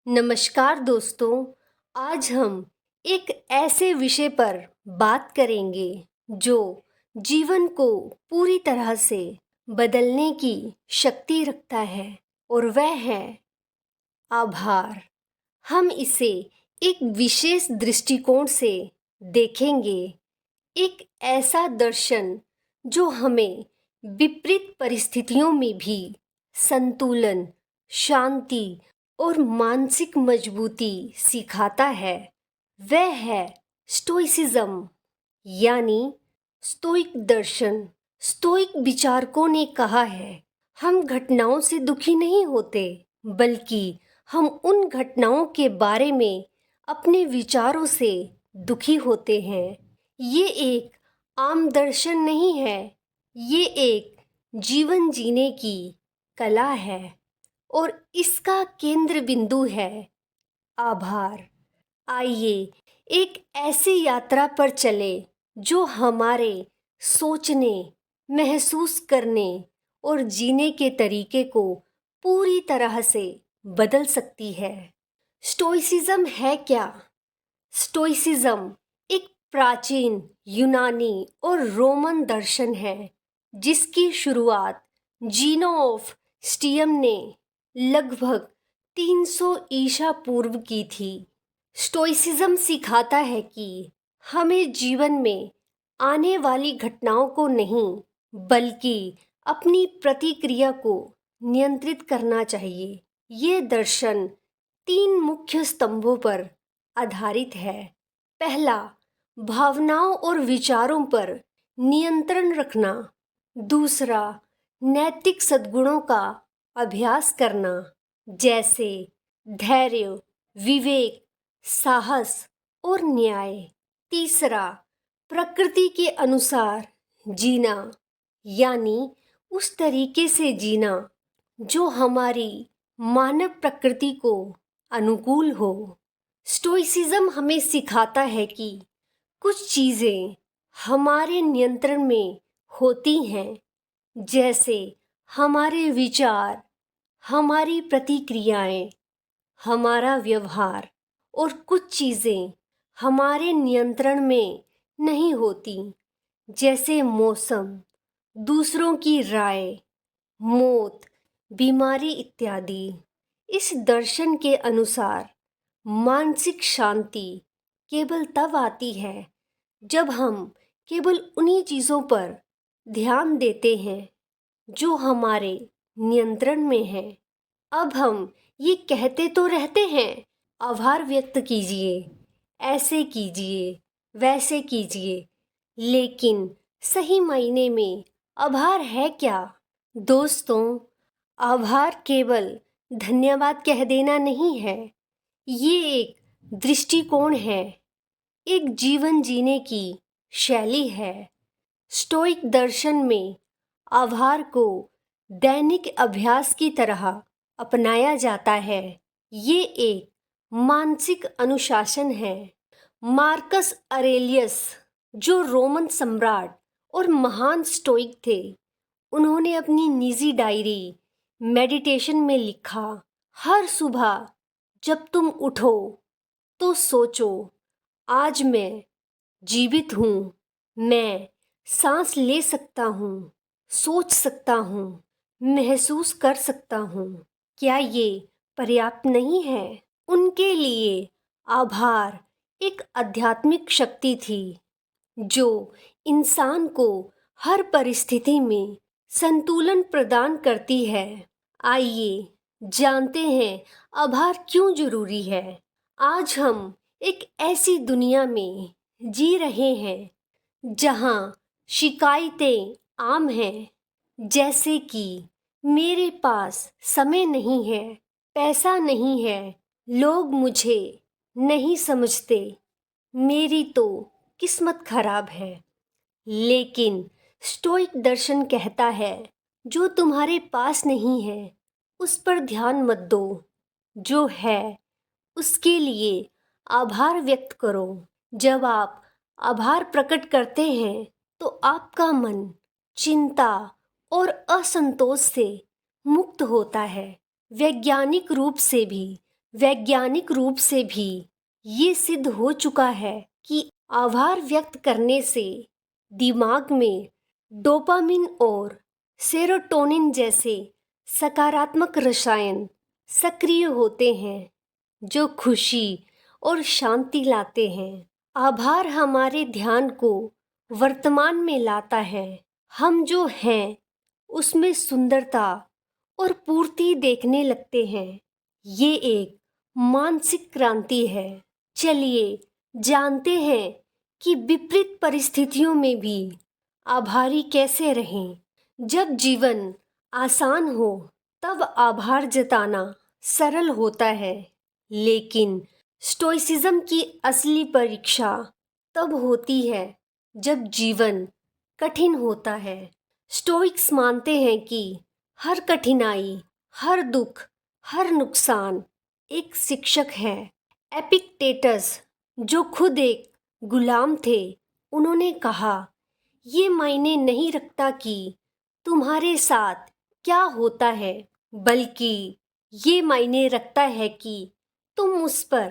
नमस्कार दोस्तों। आज हम एक ऐसे विषय पर बात करेंगे जो जीवन को पूरी तरह से बदलने की शक्ति रखता है और वह है आभार। हम इसे एक विशेष दृष्टिकोण से देखेंगे, एक ऐसा दर्शन जो हमें विपरीत परिस्थितियों में भी संतुलन, शांति और मानसिक मजबूती सिखाता है। वह है स्टोइसिज्म, यानी स्टोइक दर्शन। स्टोइक विचारकों ने कहा है, हम घटनाओं से दुखी नहीं होते, बल्कि हम उन घटनाओं के बारे में अपने विचारों से दुखी होते हैं। ये एक आम दर्शन नहीं है, ये एक जीवन जीने की कला है और इसका केंद्र बिंदु है आभार। आइए एक ऐसी यात्रा पर चले जो हमारे सोचने, महसूस करने और जीने के तरीके को पूरी तरह से बदल सकती है। स्टोइसिज्म है क्या? स्टोइसिज्म एक प्राचीन यूनानी और रोमन दर्शन है जिसकी शुरुआत जीनो ऑफ स्टियम ने लगभग 300 ईसा पूर्व की थी। स्टोइसिज्म सिखाता है कि हमें जीवन में आने वाली घटनाओं को नहीं, बल्कि अपनी प्रतिक्रिया को नियंत्रित करना चाहिए। ये दर्शन 3 मुख्य स्तंभों पर आधारित है। पहला, भावनाओं और विचारों पर नियंत्रण रखना। दूसरा, नैतिक सद्गुणों का अभ्यास करना, जैसे धैर्य, विवेक, साहस और न्याय। तीसरा, प्रकृति के अनुसार जीना, यानी उस तरीके से जीना जो हमारी मानव प्रकृति को अनुकूल हो। स्टोइसिज्म हमें सिखाता है कि कुछ चीज़ें हमारे नियंत्रण में होती हैं, जैसे हमारे विचार, हमारी प्रतिक्रियाएं, हमारा व्यवहार, और कुछ चीज़ें हमारे नियंत्रण में नहीं होती, जैसे मौसम, दूसरों की राय, मौत, बीमारी इत्यादि। इस दर्शन के अनुसार मानसिक शांति केवल तब आती है जब हम केवल उन्हीं चीज़ों पर ध्यान देते हैं जो हमारे नियंत्रण में हैं। अब हम ये कहते तो रहते हैं, आभार व्यक्त कीजिए, ऐसे कीजिए, वैसे कीजिए, लेकिन सही मायने में आभार है क्या? दोस्तों, आभार केवल धन्यवाद कह देना नहीं है, ये एक दृष्टिकोण है, एक जीवन जीने की शैली है। स्टोइक दर्शन में आभार को दैनिक अभ्यास की तरह अपनाया जाता है। ये एक मानसिक अनुशासन है। मार्कस अरेलियस, जो रोमन सम्राट और महान स्टोइक थे, उन्होंने अपनी निजी डायरी मेडिटेशन में लिखा, हर सुबह जब तुम उठो तो सोचो, आज मैं जीवित हूँ, मैं सांस ले सकता हूँ, सोच सकता हूँ, महसूस कर सकता हूँ। क्या ये पर्याप्त नहीं है? उनके लिए आभार एक आध्यात्मिक शक्ति थी जो इंसान को हर परिस्थिति में संतुलन प्रदान करती है। आइए जानते हैं आभार क्यों जरूरी है। आज हम एक ऐसी दुनिया में जी रहे हैं जहां शिकायतें आम हैं, जैसे कि मेरे पास समय नहीं है, पैसा नहीं है, लोग मुझे नहीं समझते, मेरी तो किस्मत खराब है। लेकिन स्टोइक दर्शन कहता है, जो तुम्हारे पास नहीं है उस पर ध्यान मत दो, जो है उसके लिए आभार व्यक्त करो। जब आप आभार प्रकट करते हैं तो आपका मन चिंता और असंतोष से मुक्त होता है। वैज्ञानिक रूप से भी वैज्ञानिक रूप से भी ये सिद्ध हो चुका है कि आभार व्यक्त करने से दिमाग में डोपामिन और सेरोटोनिन जैसे सकारात्मक रसायन सक्रिय होते हैं जो खुशी और शांति लाते हैं। आभार हमारे ध्यान को वर्तमान में लाता है। हम जो हैं उसमें सुंदरता और पूर्ति देखने लगते हैं। ये एक मानसिक क्रांति है। चलिए जानते हैं कि विपरीत परिस्थितियों में भी आभारी कैसे रहें। जब जीवन आसान हो तब आभार जताना सरल होता है, लेकिन स्टोइसिज्म की असली परीक्षा तब होती है जब जीवन कठिन होता है। स्टोइक्स मानते हैं कि हर कठिनाई, हर दुख, हर नुकसान एक शिक्षक है। एपिक्टेटस, जो खुद एक गुलाम थे, उन्होंने कहा, ये मायने नहीं रखता कि तुम्हारे साथ क्या होता है, बल्कि ये मायने रखता है कि तुम उस पर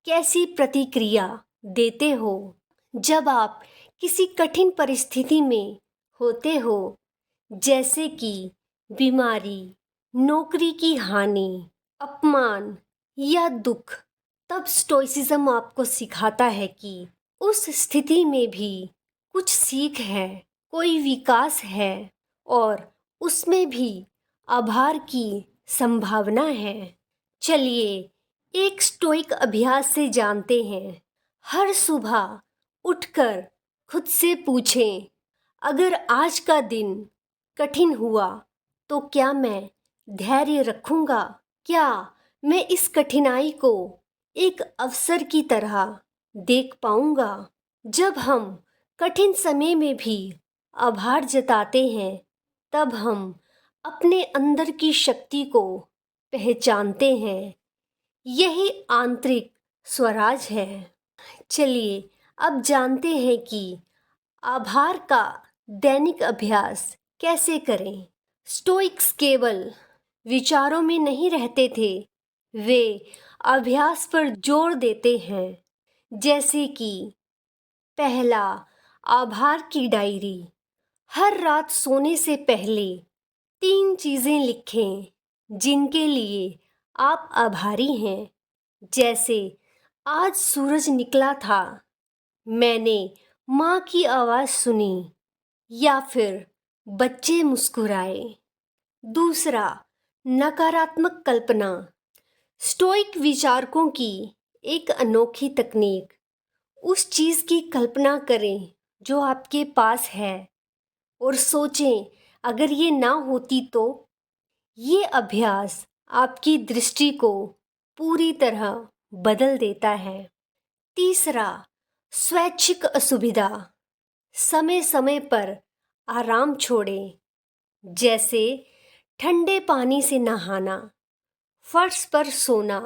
कैसी प्रतिक्रिया देते हो। जब आप किसी कठिन परिस्थिति में होते हो, जैसे कि बीमारी, नौकरी की हानि, अपमान या दुख, तब स्टोइसिज्म आपको सिखाता है कि उस स्थिति में भी कुछ सीख है, कोई विकास है और उसमें भी आभार की संभावना है। चलिए एक स्टोइक अभ्यास से जानते हैं। हर सुबह उठकर खुद से पूछें, अगर आज का दिन कठिन हुआ तो क्या मैं धैर्य रखूंगा? क्या मैं इस कठिनाई को एक अवसर की तरह देख पाऊंगा? जब हम कठिन समय में भी आभार जताते हैं, तब हम अपने अंदर की शक्ति को पहचानते हैं। यही आंतरिक स्वराज है। चलिए अब जानते हैं कि आभार का दैनिक अभ्यास कैसे करें। स्टोइक्स केवल विचारों में नहीं रहते थे, वे अभ्यास पर जोर देते हैं। जैसे कि पहला, आभार की डायरी। हर रात सोने से पहले 3 चीज़ें लिखें जिनके लिए आप आभारी हैं। जैसे आज सूरज निकला था, मैंने माँ की आवाज़ सुनी, या फिर बच्चे मुस्कुराए। दूसरा, नकारात्मक कल्पना। स्टोइक विचारकों की एक अनोखी तकनीक, उस चीज़ की कल्पना करें जो आपके पास है और सोचें अगर ये ना होती तो। ये अभ्यास आपकी दृष्टि को पूरी तरह बदल देता है। तीसरा, स्वैच्छिक असुविधा। समय समय पर आराम छोड़ें, जैसे ठंडे पानी से नहाना, फर्श पर सोना,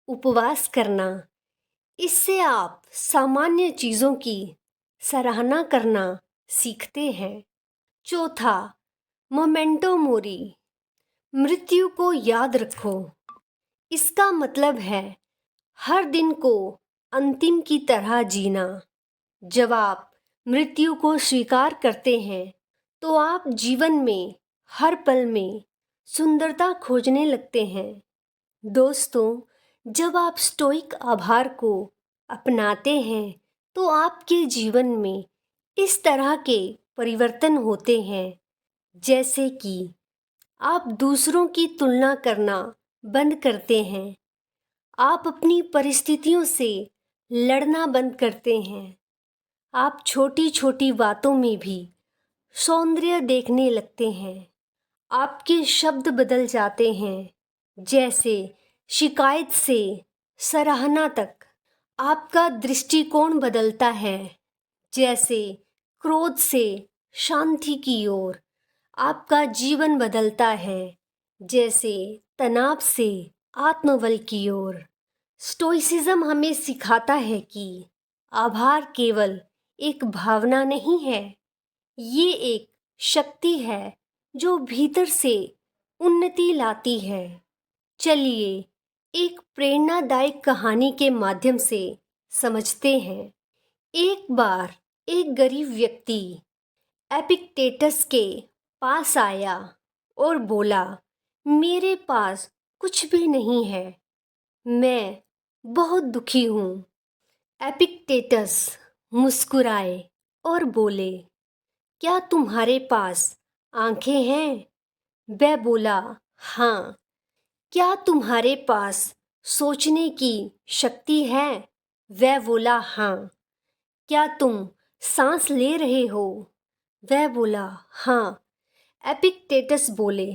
उपवास करना। इससे आप सामान्य चीज़ों की सराहना करना सीखते हैं। चौथा, मोमेंटो मोरी। मृत्यु को याद रखो। इसका मतलब है हर दिन को अंतिम की तरह जीना। जब आप मृत्यु को स्वीकार करते हैं तो आप जीवन में हर पल में सुंदरता खोजने लगते हैं। दोस्तों, जब आप स्टोइक आभार को अपनाते हैं तो आपके जीवन में इस तरह के परिवर्तन होते हैं, जैसे कि आप दूसरों की तुलना करना बंद करते हैं, आप अपनी परिस्थितियों से लड़ना बंद करते हैं, आप छोटी छोटी बातों में भी सौंदर्य देखने लगते हैं। आपके शब्द बदल जाते हैं, जैसे शिकायत से सराहना तक। आपका दृष्टिकोण बदलता है, जैसे क्रोध से शांति की ओर। आपका जीवन बदलता है, जैसे तनाव से आत्मबल की ओर। स्टोइसिज्म हमें सिखाता है कि आभार केवल एक भावना नहीं है, ये एक शक्ति है जो भीतर से उन्नति लाती है। चलिए एक प्रेरणादायक कहानी के माध्यम से समझते हैं। एक बार एक गरीब व्यक्ति एपिक्टेटस के पास आया और बोला, मेरे पास कुछ भी नहीं है, मैं बहुत दुखी हूँ। एपिक्टेटस मुस्कुराए और बोले, क्या तुम्हारे पास आंखें हैं? वह बोला, हाँ। क्या तुम्हारे पास सोचने की शक्ति है? वह बोला, हाँ। क्या तुम सांस ले रहे हो? वह बोला, हाँ। एपिक्टेटस बोले,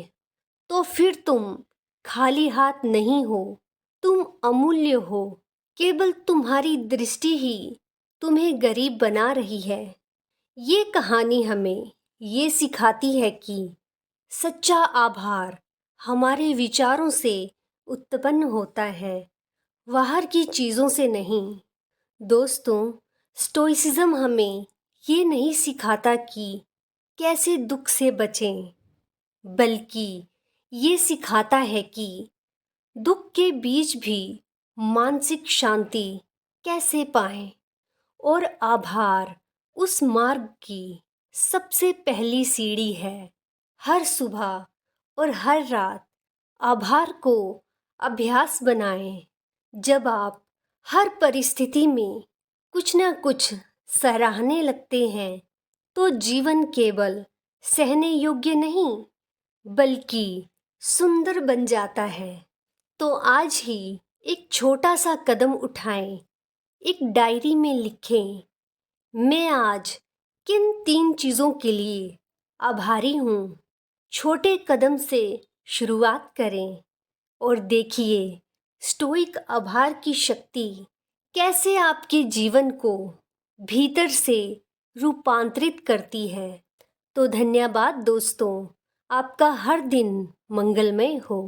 तो फिर तुम खाली हाथ नहीं हो, तुम अमूल्य हो। केवल तुम्हारी दृष्टि ही तुम्हें गरीब बना रही है। ये कहानी हमें ये सिखाती है कि सच्चा आभार हमारे विचारों से उत्पन्न होता है, बाहर की चीज़ों से नहीं। दोस्तों, स्टोइसिज्म हमें ये नहीं सिखाता कि कैसे दुख से बचें, बल्कि ये सिखाता है कि दुख के बीच भी मानसिक शांति कैसे पाएं। और आभार उस मार्ग की सबसे पहली सीढ़ी है। हर सुबह और हर रात आभार को अभ्यास बनाएं। जब आप हर परिस्थिति में कुछ न कुछ सराहने लगते हैं, तो जीवन केवल सहने योग्य नहीं, बल्कि सुंदर बन जाता है। तो आज ही एक छोटा सा कदम उठाएं, एक डायरी में लिखें, मैं आज किन 3 चीज़ों के लिए आभारी हूँ। छोटे कदम से शुरुआत करें और देखिए स्टोइक आभार की शक्ति कैसे आपके जीवन को भीतर से रूपांतरित करती है। तो धन्यवाद दोस्तों, आपका हर दिन मंगलमय हो।